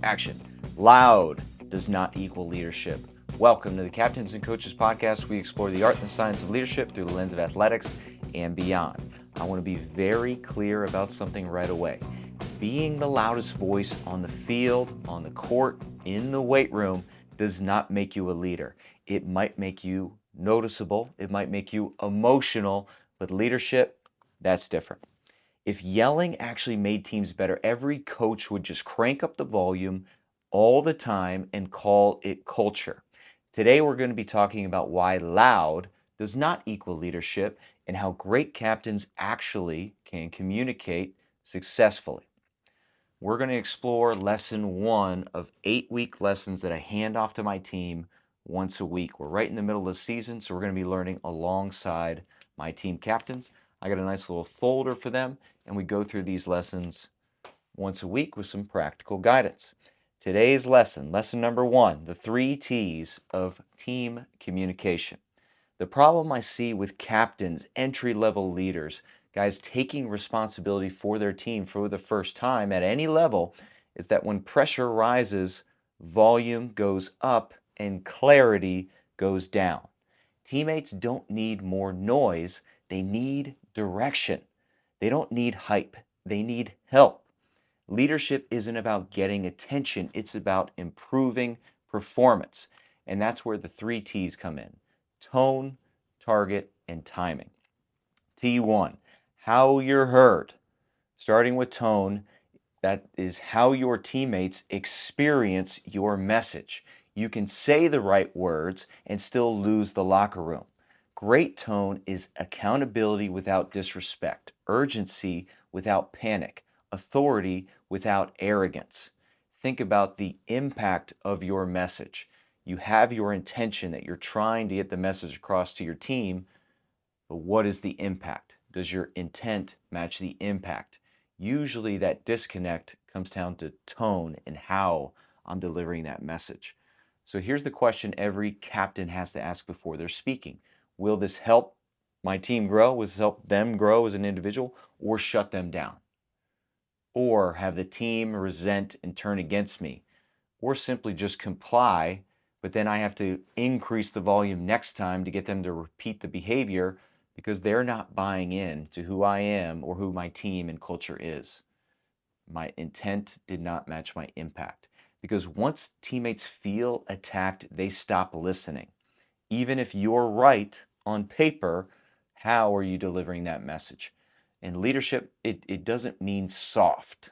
Action. Loud does not equal leadership. Welcome to the Captains and Coaches Podcast. We explore the art and the science of leadership through the lens of athletics and beyond. I want to be very clear about something right away. Being the loudest voice on the field, on the court, in the weight room does not make you a leader. It might make you noticeable, it might make you emotional, but leadership, that's different. If yelling actually made teams better, every coach would just crank up the volume all the time and call it culture. Today, we're going to be talking about why loud does not equal leadership and how great captains actually can communicate successfully. We're going to explore lesson 1 of 8-week lessons that I hand off to my team once a week. We're right in the middle of the season, so we're going to be learning alongside my team captains. I got a nice little folder for them, and we go through these lessons once a week with some practical guidance. Today's lesson, lesson number 1, the 3 T's of team communication. The problem I see with captains, entry-level leaders, guys taking responsibility for their team for the first time at any level, is that when pressure rises, volume goes up and clarity goes down. Teammates don't need more noise, they need direction. They don't need hype, they need help. Leadership isn't about getting attention, it's about improving performance. And that's where the 3 T's come in: tone, target, and timing. T1, how you're heard. Starting with tone, that is how your teammates experience your message. You can say the right words and still lose the locker room. Great tone is accountability without disrespect, urgency without panic, authority without arrogance. Think about the impact of your message. You have your intention that you're trying to get the message across to your team, but what is the impact? Does your intent match the impact? Usually that disconnect comes down to tone and how I'm delivering that message. So here's the question every captain has to ask before they're speaking: will this help my team grow? Will this help them grow as an individual, or shut them down? Or have the team resent and turn against me? Or simply just comply, but then I have to increase the volume next time to get them to repeat the behavior because they're not buying in to who I am or who my team and culture is. My intent did not match my impact. Because once teammates feel attacked, they stop listening. Even if you're right on paper, how are you delivering that message? And leadership, it doesn't mean soft.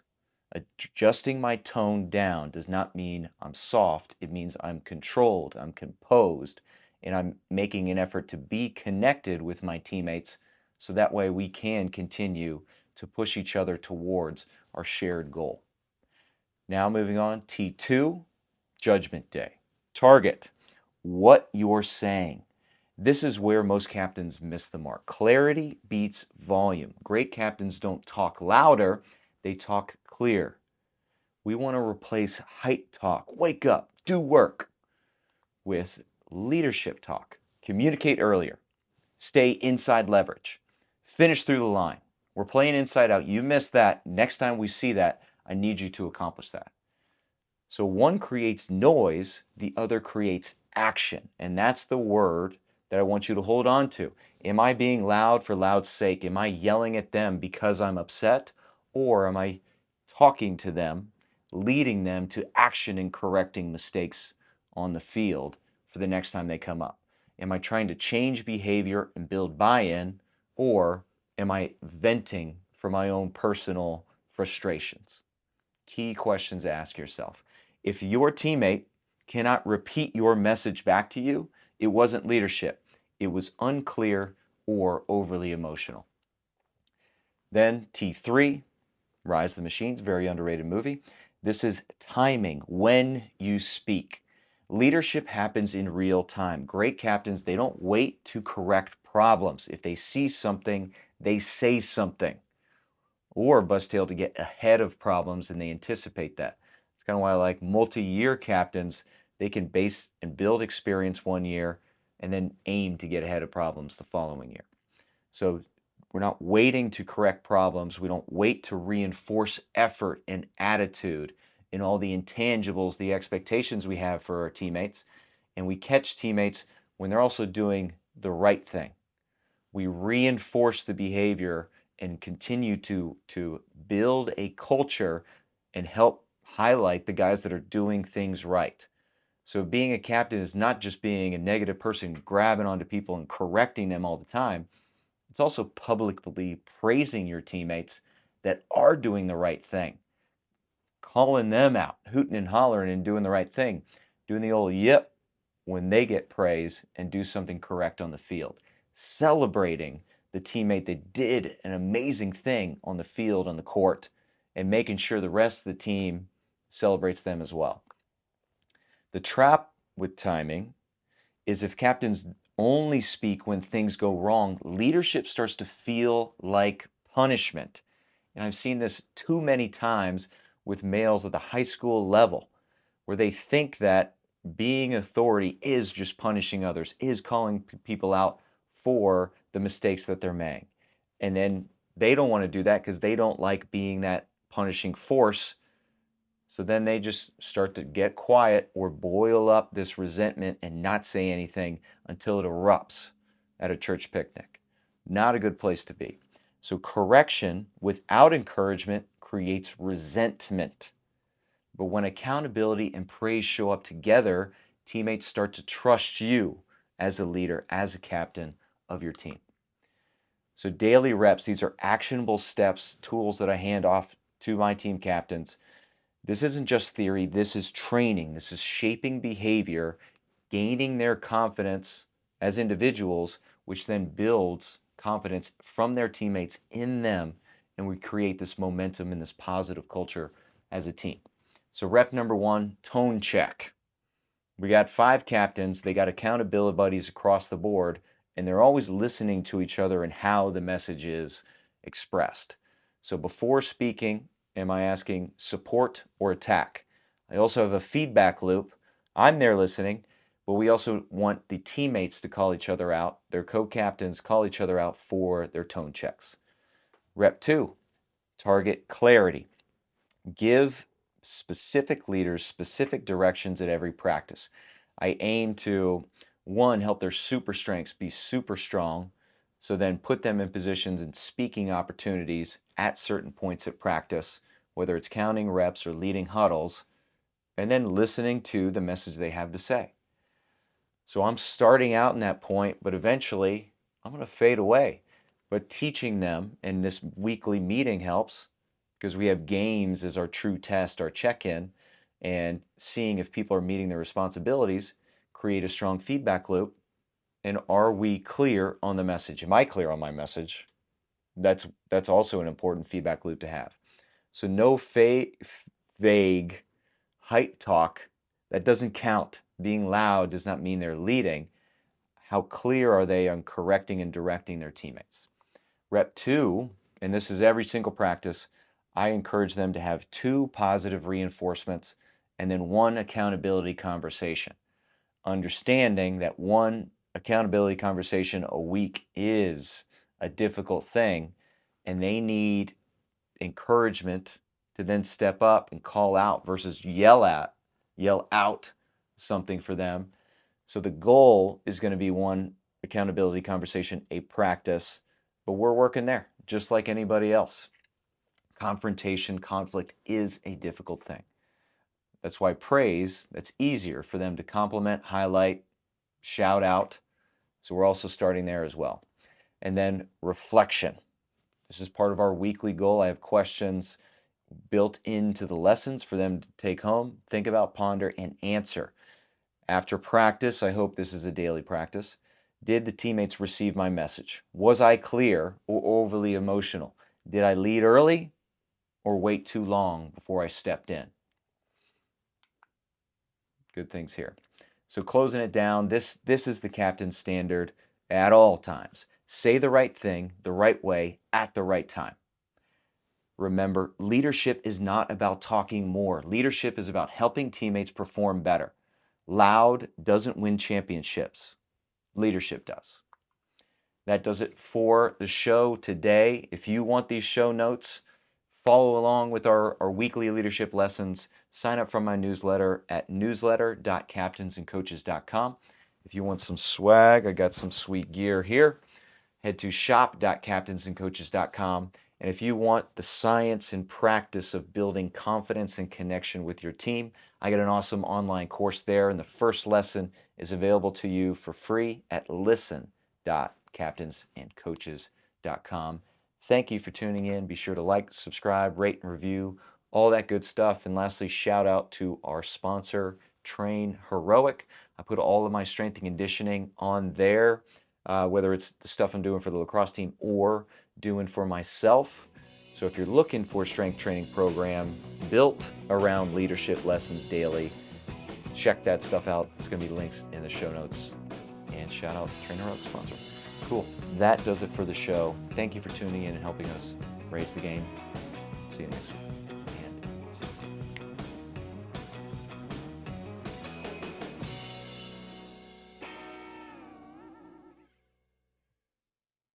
Adjusting my tone down does not mean I'm soft. It means I'm controlled, I'm composed, and I'm making an effort to be connected with my teammates so that way we can continue to push each other towards our shared goal. Now, moving on, T2, Judgment Day. Target what you're saying. This is where most captains miss the mark. Clarity beats volume. Great captains don't talk louder, they talk clear. We want to replace height talk, wake up, do work, with leadership talk. Communicate earlier, stay inside leverage, finish through the line. We're playing inside out. You missed that. Next time we see that, I need you to accomplish that. So one creates noise, the other creates action. And that's the word that I want you to hold on to. Am I being loud for loud's sake? Am I yelling at them because I'm upset? Or am I talking to them, leading them to action and correcting mistakes on the field for the next time they come up? Am I trying to change behavior and build buy-in? Or am I venting for my own personal frustrations? Key questions to ask yourself. If your teammate cannot repeat your message back to you, it wasn't leadership. It was unclear or overly emotional. Then T3, Rise of the Machines, very underrated movie. This is timing, when you speak. Leadership happens in real time. Great captains, they don't wait to correct problems. If they see something, they say something. Or bust tail to get ahead of problems and they anticipate that. It's kind of why I like multi-year captains. They can base and build experience one year and then aim to get ahead of problems the following year. So we're not waiting to correct problems. We don't wait to reinforce effort and attitude. in all the intangibles, the expectations we have for our teammates, and we catch teammates when they're also doing the right thing. We reinforce the behavior and continue to build a culture and help highlight the guys that are doing things right. So being a captain is not just being a negative person grabbing onto people and correcting them all the time. It's also publicly praising your teammates that are doing the right thing, calling them out, hooting and hollering and doing the right thing, doing the old yep when they get praise and do something correct on the field, celebrating the teammate that did an amazing thing on the field, on the court, and making sure the rest of the team celebrates them as well. The trap with timing is if captains only speak when things go wrong, leadership starts to feel like punishment. And I've seen this too many times with males at the high school level where they think that being authority is just punishing others, is calling people out for the mistakes that they're making. And then they don't want to do that because they don't like being that punishing force. So then they just start to get quiet or boil up this resentment and not say anything until it erupts at a church picnic. Not a good place to be. So correction without encouragement creates resentment. But when accountability and praise show up together, teammates start to trust you as a leader, as a captain of your team. So daily reps, these are actionable steps, tools that I hand off to my team captains. This isn't just theory, this is training. This is shaping behavior, gaining their confidence as individuals, which then builds confidence from their teammates in them. And we create this momentum and this positive culture as a team. So, rep number one, tone check. We got 5 captains, they got accountability buddies across the board, and they're always listening to each other and how the message is expressed. So before speaking, am I asking support or attack? I also have a feedback loop. I'm there listening, but we also want the teammates to call each other out, their co-captains call each other out for their tone checks. Rep 2, target clarity. Give specific leaders specific directions at every practice. I aim to, one, help their super strengths be super strong, so then put them in positions and speaking opportunities at certain points at practice, whether it's counting reps or leading huddles, and then listening to the message they have to say. So I'm starting out in that point, but eventually I'm going to fade away. But teaching them, and this weekly meeting helps because we have games as our true test, our check-in, and seeing if people are meeting their responsibilities, create a strong feedback loop. And are we clear on the message? Am I clear on my message? That's also an important feedback loop to have. So no vague height talk. That doesn't count. Being loud does not mean they're leading. How clear are they on correcting and directing their teammates? Rep 2, and this is every single practice, I encourage them to have 2 positive reinforcements and then 1 accountability conversation. Understanding that 1 accountability conversation a week is a difficult thing, and they need encouragement to then step up and call out versus yell out something for them. So the goal is going to be 1 accountability conversation, a practice, but we're working there just like anybody else. Confrontation, conflict is a difficult thing. That's why praise, that's easier for them to compliment, highlight, shout out. So we're also starting there as well. And then reflection. This is part of our weekly goal. I have questions built into the lessons for them to take home, think about, ponder, and answer. After practice, I hope this is a daily practice. Did the teammates receive my message? Was I clear or overly emotional? Did I lead early or wait too long before I stepped in? Good things here. So closing it down, this is the captain's standard at all times. Say the right thing the right way at the right time. Remember, leadership is not about talking more. Leadership is about helping teammates perform better. Loud doesn't win championships. Leadership does. That does it for the show today. If you want these show notes follow along with our weekly leadership lessons, sign up for my newsletter at newsletter.captainsandcoaches.com. If you want some swag, I got some sweet gear here. Head to shop.captainsandcoaches.com. And if you want the science and practice of building confidence and connection with your team, I got an awesome online course there. And the first lesson is available to you for free at listen.captainsandcoaches.com. Thank you for tuning in. Be sure to like, subscribe, rate, and review, all that good stuff. And lastly, shout out to our sponsor, Train Heroic. I put all of my strength and conditioning on there. Whether it's the stuff I'm doing for the lacrosse team or doing for myself. So if you're looking for a strength training program built around leadership lessons daily, check that stuff out. It's going to be links in the show notes. And shout out to Trainer Heroic sponsor. Cool. That does it for the show. Thank you for tuning in and helping us raise the game. See you next week.